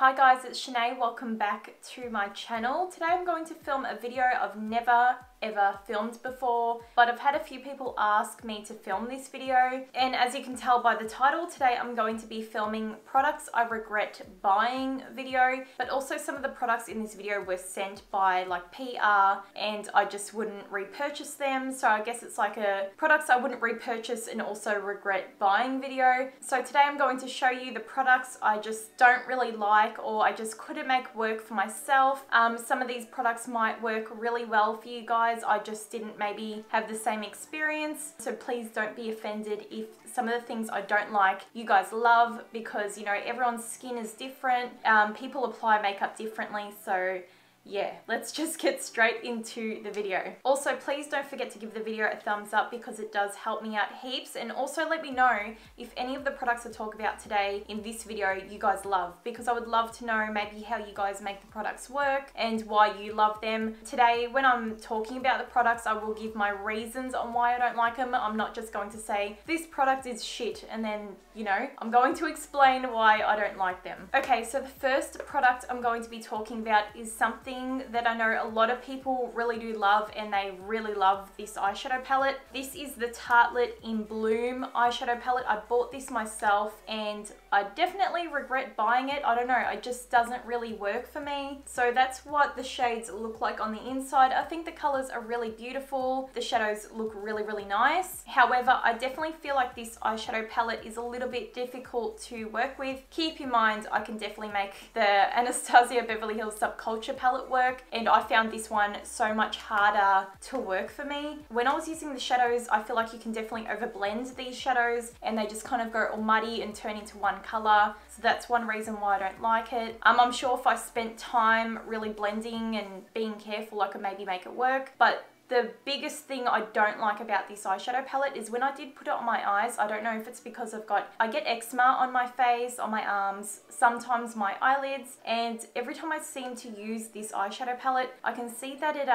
Hi guys, it's Senay. Welcome back to my channel. Today I'm going to film a video I've never ever filmed before, but I've had a few people ask me to film this video, and as you can tell by the title, today I'm going to be filming products I regret buying video, but also some of the products in this video were sent by like PR and I just wouldn't repurchase them, so I guess it's like a products I wouldn't repurchase and also regret buying video. So today I'm going to show you the products I just don't really like or I just couldn't make work for myself. Some of these products might work really well for you guys. I just didn't maybe have the same experience, so please don't be offended if some of the things I don't like you guys love, because you know everyone's skin is different, people apply makeup differently, so yeah, let's just get straight into the video. Also, please don't forget to give the video a thumbs up because it does help me out heaps, and also let me know if any of the products I talk about today in this video you guys love, because I would love to know maybe how you guys make the products work and why you love them. Today, when I'm talking about the products, I will give my reasons on why I don't like them. I'm not just going to say this product is shit and then, you know, I'm going to explain why I don't like them. Okay, so the first product I'm going to be talking about is something that I know a lot of people really do love, and they really love this eyeshadow palette. This is the Tartelette in Bloom eyeshadow palette. I bought this myself and I definitely regret buying it. I don't know, it just doesn't really work for me. So that's what the shades look like on the inside. I think the colors are really beautiful. The shadows look really, really nice. However, I definitely feel like this eyeshadow palette is a little bit difficult to work with. Keep in mind, I can definitely make the Anastasia Beverly Hills Subculture palette work, and I found this one so much harder to work for me. When I was using the shadows, I feel like you can definitely overblend these shadows and they just kind of go all muddy and turn into one color. So that's one reason why I don't like it. I'm sure if I spent time really blending and being careful, I could maybe make it work, but the biggest thing I don't like about this eyeshadow palette is when I did put it on my eyes, I don't know if it's because I get eczema on my face, on my arms, sometimes my eyelids, and every time I seem to use this eyeshadow palette, I can see that it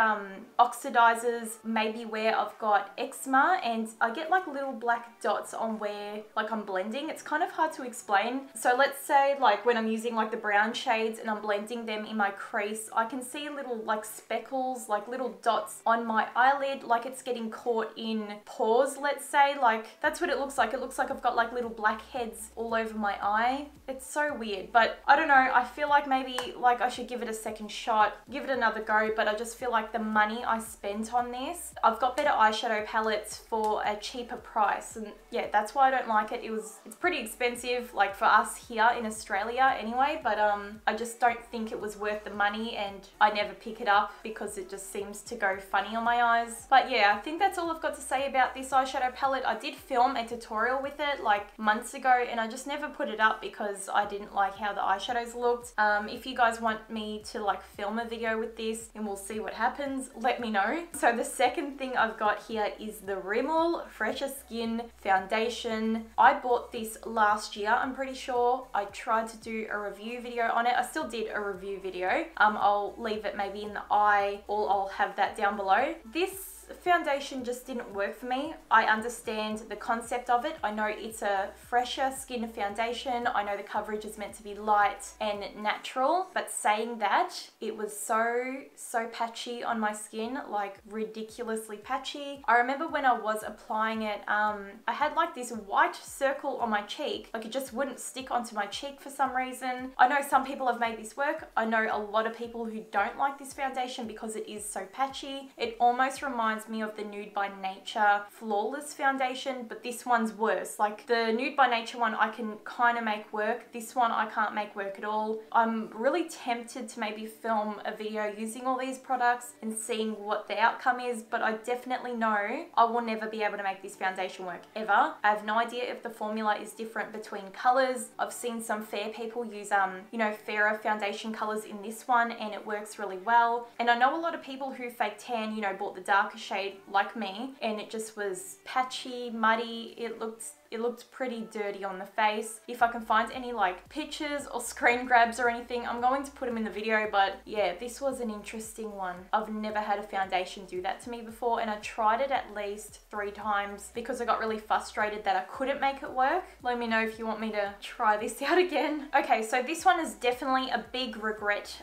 oxidizes maybe where I've got eczema, and I get like little black dots on where like I'm blending. It's kind of hard to explain. So let's say like when I'm using like the brown shades and I'm blending them in my crease, I can see little like speckles, like little dots on my eyelid, like it's getting caught in pores, let's say. Like that's what it looks like. It looks like I've got like little black heads all over my eye. It's so weird, but I don't know, I feel like maybe like I should give it a second shot, give it another go, but I just feel like the money I spent on this, I've got better eyeshadow palettes for a cheaper price, and yeah, that's why I don't like it. It's pretty expensive, like for us here in Australia anyway, but I just don't think it was worth the money, and I never pick it up because it just seems to go funny on my eyes. But yeah, I think that's all I've got to say about this eyeshadow palette. I did film a tutorial with it like months ago, and I just never put it up because I didn't like how the eyeshadows looked. If you guys want me to like film a video with this and we'll see what happens, let me know. So the second thing I've got here is the Rimmel Freshest Skin Foundation. I bought this last year, I'm pretty sure. I tried to do a review video on it. I still did a review video. I'll leave it maybe in the eye, or I'll have that down below. This foundation just didn't work for me. I understand the concept of it. I know it's a fresher skin foundation. I know the coverage is meant to be light and natural, but saying that, it was so patchy on my skin, like ridiculously patchy. I remember when I was applying it, I had like this white circle on my cheek, like it just wouldn't stick onto my cheek for some reason. I know some people have made this work. I know a lot of people who don't like this foundation because it is so patchy. It almost reminds me of the Nude by Nature Flawless foundation, but this one's worse. Like the Nude by Nature one I can kind of make work. This one I can't make work at all. I'm really tempted to maybe film a video using all these products and seeing what the outcome is, but I definitely know I will never be able to make this foundation work ever. I have no idea if the formula is different between colors. I've seen some fair people use you know, fairer foundation colors in this one, and it works really well. And I know a lot of people who fake tan, you know, bought the darker shade like me, and it just was patchy, muddy. It looked It looked pretty dirty on the face. If I can find any like pictures or screen grabs or anything, I'm going to put them in the video, but yeah, this was an interesting one. I've never had a foundation do that to me before, and I tried it at least 3 times because I got really frustrated that I couldn't make it work. Let me know if you want me to try this out again. Okay, so this one is definitely a big regret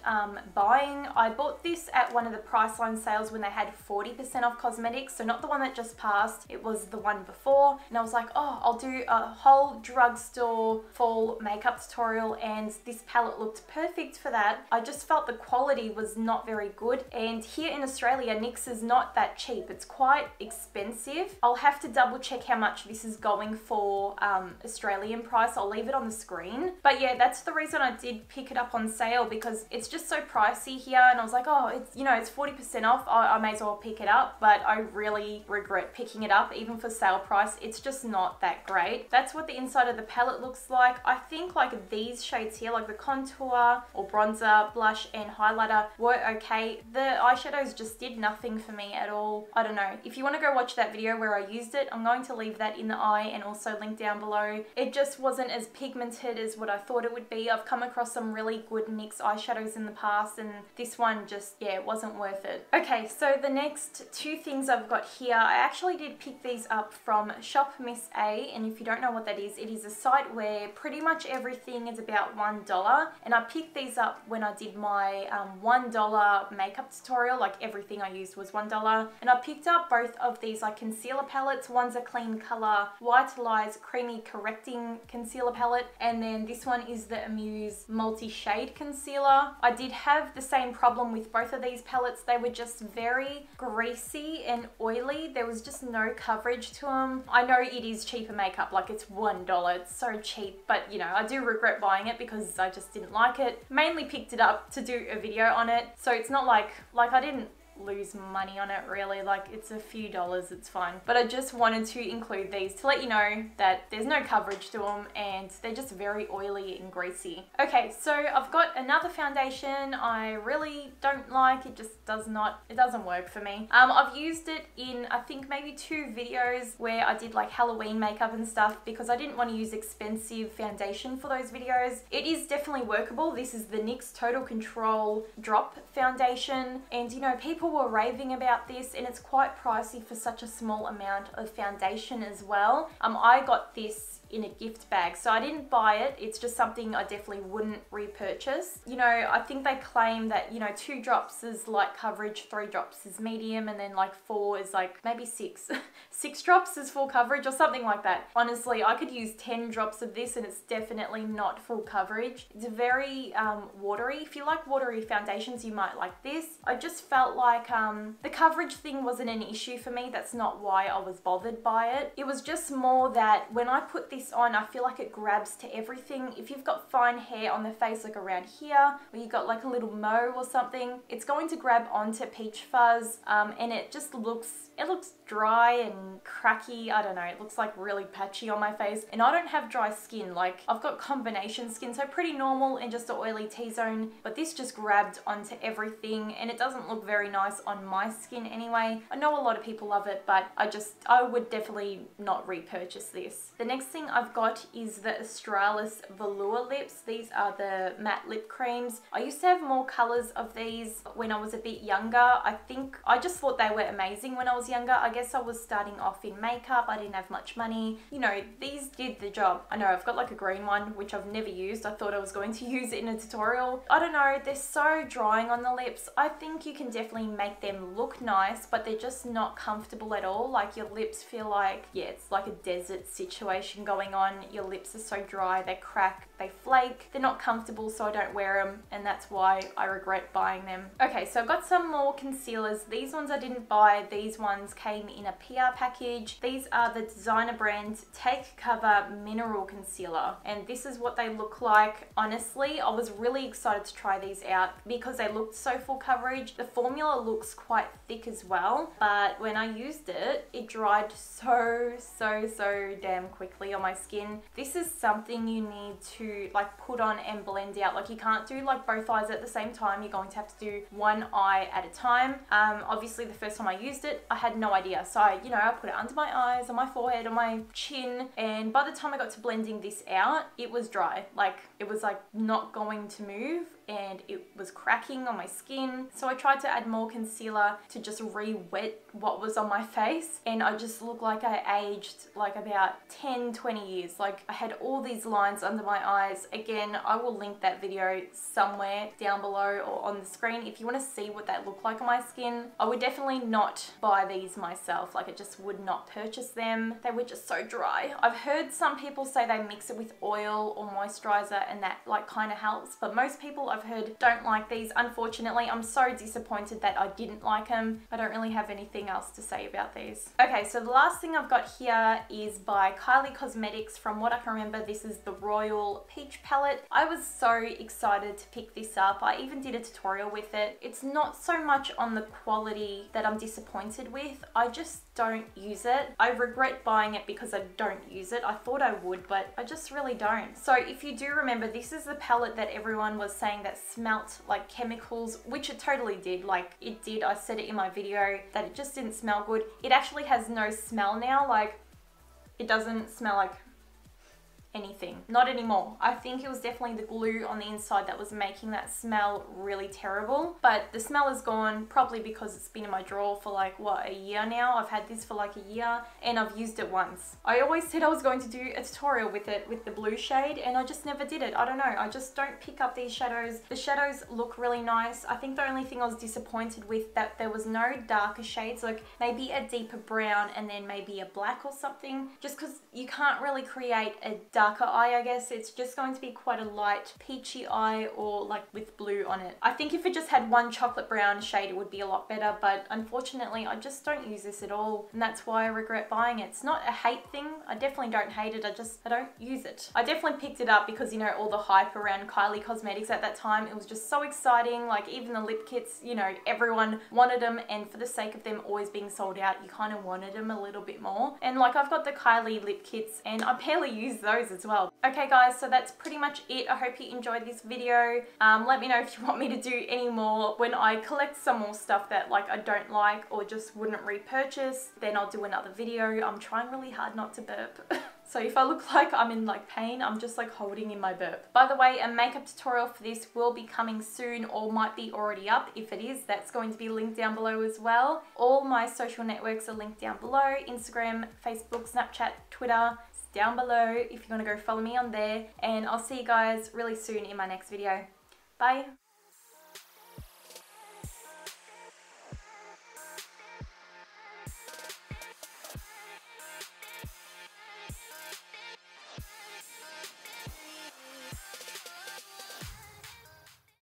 buying. I bought this at one of the Priceline sales when they had 40% off cosmetics, so not the one that just passed, it was the one before, and I was like, oh, I'll do a whole drugstore fall makeup tutorial, and this palette looked perfect for that. I just felt the quality was not very good, and here in Australia, NYX is not that cheap. It's quite expensive. I'll have to double check how much this is going for Australian price. I'll leave it on the screen. But yeah, that's the reason I did pick it up on sale, because it's just so pricey here, and I was like, oh, it's, you know, it's 40% off. I may as well pick it up, but I really regret picking it up even for sale price. It's just not that great. That's what the inside of the palette looks like. I think like these shades here, like the contour or bronzer, blush and highlighter were okay. The eyeshadows just did nothing for me at all. I don't know. If you want to go watch that video where I used it, I'm going to leave that in the eye and also link down below. It just wasn't as pigmented as what I thought it would be. I've come across some really good NYX eyeshadows in the past, and this one just, yeah, it wasn't worth it. Okay, so the next 2 things I've got here, I actually did pick these up from Shop Miss A, and if you don't know what that is, it is a site where pretty much everything is about $1, and I picked these up when I did my $1 makeup tutorial. Like everything I used was $1, and I picked up both of these like concealer palettes. One's a clean color White Lies creamy correcting concealer palette, and then this one is the Amuse multi-shade concealer. I did have the same problem with both of these palettes. They were just very greasy and oily. There was just no coverage to them. I know it is cheaper makeup, like it's $1, it's so cheap, but you know, I do regret buying it because I just didn't like it. Mainly picked it up to do a video on it, so it's not like I didn't lose money on it really. Like it's a few dollars, it's fine, but I just wanted to include these to let you know that there's no coverage to them and they're just very oily and greasy. Okay, so I've got another foundation I really don't like. It just doesn't work for me. I've used it in I think maybe 2 videos where I did like Halloween makeup and stuff because I didn't want to use expensive foundation for those videos. It is definitely workable. This is the NYX Total Control Drop Foundation, and you know, people were raving about this, and it's quite pricey for such a small amount of foundation as well. I got this in a gift bag, so I didn't buy it. It's just something I definitely wouldn't repurchase. You know, I think they claim that, you know, 2 drops is light coverage, 3 drops is medium, and then like 4 is like maybe 6 6 drops is full coverage or something like that. Honestly, I could use 10 drops of this and it's definitely not full coverage. It's very watery. If you like watery foundations, you might like this. I just felt like the coverage thing wasn't an issue for me. That's not why I was bothered by it. It was just more that when I put this on, I feel like it grabs to everything. If you've got fine hair on the face, like around here, or you got like a little mo or something, it's going to grab onto peach fuzz, and it just looks dry and cracky. I don't know, it looks like really patchy on my face, and I don't have dry skin. Like I've got combination skin, so pretty normal and just an oily T-zone, but this just grabbed onto everything and it doesn't look very nice on my skin anyway. I know a lot of people love it, but I would definitely not repurchase this. The next thing I've got is the Australis Velour lips. These are the matte lip creams. I used to have more colors of these when I was a bit younger. I just thought they were amazing when I was younger. I guess I was starting off in makeup. I didn't have much money. You know, these did the job. I know I've got like a green one, which I've never used. I thought I was going to use it in a tutorial. I don't know, they're so drying on the lips. I think you can definitely make them look nice, but they're just not comfortable at all. Like your lips feel like, yeah, it's like a desert situation going on. Your lips are so dry, they crack, they flake. They're not comfortable, so I don't wear them, and that's why I regret buying them. Okay, so I've got some more concealers. These ones I didn't buy. These ones came in a PR package. These are the designer brand Take Cover Mineral Concealer, and this is what they look like. Honestly, I was really excited to try these out because they looked so full coverage. The formula looks quite thick as well, but when I used it, it dried so damn quickly on my skin. This is something you need to like put on and blend out. Like you can't do like both eyes at the same time. You're going to have to do one eye at a time. Obviously the first time I used it, I had no idea. So I put it under my eyes, on my forehead, on my chin, and by the time I got to blending this out, it was dry. Like it was like not going to move, and it was cracking on my skin. So I tried to add more concealer to just re-wet what was on my face, and I just looked like I aged like about 10-20 years. Like I had all these lines under my eyes. Again, I will link that video somewhere down below or on the screen if you want to see what that looked like on my skin. I would definitely not buy these myself. Like I just would not purchase them. They were just so dry. I've heard some people say they mix it with oil or moisturizer and that like kind of helps, but most people I've heard don't like these. Unfortunately, I'm so disappointed that I didn't like them. I don't really have anything else to say about these. Okay, so the last thing I've got here is by Kylie Cosmetics. From what I can remember, this is the Royal Peach palette. I was so excited to pick this up. I even did a tutorial with it. It's not so much on the quality that I'm disappointed with. I just don't use it. I regret buying it because I don't use it. I thought I would, but I just really don't. So if you do remember, this is the palette that everyone was saying that smelt like chemicals, which it totally did. Like it did. I said it in my video that it just didn't smell good. It actually has no smell now. Like it doesn't smell like anything. Not anymore. I think it was definitely the glue on the inside that was making that smell really terrible. But the smell is gone, probably because it's been in my drawer for like, what, a year now? I've had this for like a year and I've used it once. I always said I was going to do a tutorial with it, with the blue shade, and I just never did it. I don't know. I just don't pick up these shadows. The shadows look really nice. I think the only thing I was disappointed with that there was no darker shades, like maybe a deeper brown and then maybe a black or something, just because you can't really create a darker eye, I guess. It's just going to be quite a light peachy eye or like with blue on it. I think if it just had one chocolate brown shade, it would be a lot better, but unfortunately I just don't use this at all, and that's why I regret buying it. It's not a hate thing. I definitely don't hate it. I don't use it. I definitely picked it up because, you know, all the hype around Kylie Cosmetics at that time. It was just so exciting. Like even the lip kits, you know, everyone wanted them, and for the sake of them always being sold out, you kind of wanted them a little bit more. And like I've got the Kylie lip kits and I barely use those as well. Okay guys, so that's pretty much it. I hope you enjoyed this video. Let me know if you want me to do any more. When I collect some more stuff that like I don't like or just wouldn't repurchase, then I'll do another video. I'm trying really hard not to burp. So if I look like I'm in like pain, I'm just like holding in my burp. By the way, a makeup tutorial for this will be coming soon, or might be already up. If it is, that's going to be linked down below as well. All my social networks are linked down below. Instagram, Facebook, Snapchat, Twitter. Down below if you want to go follow me on there, and I'll see you guys really soon in my next video. Bye.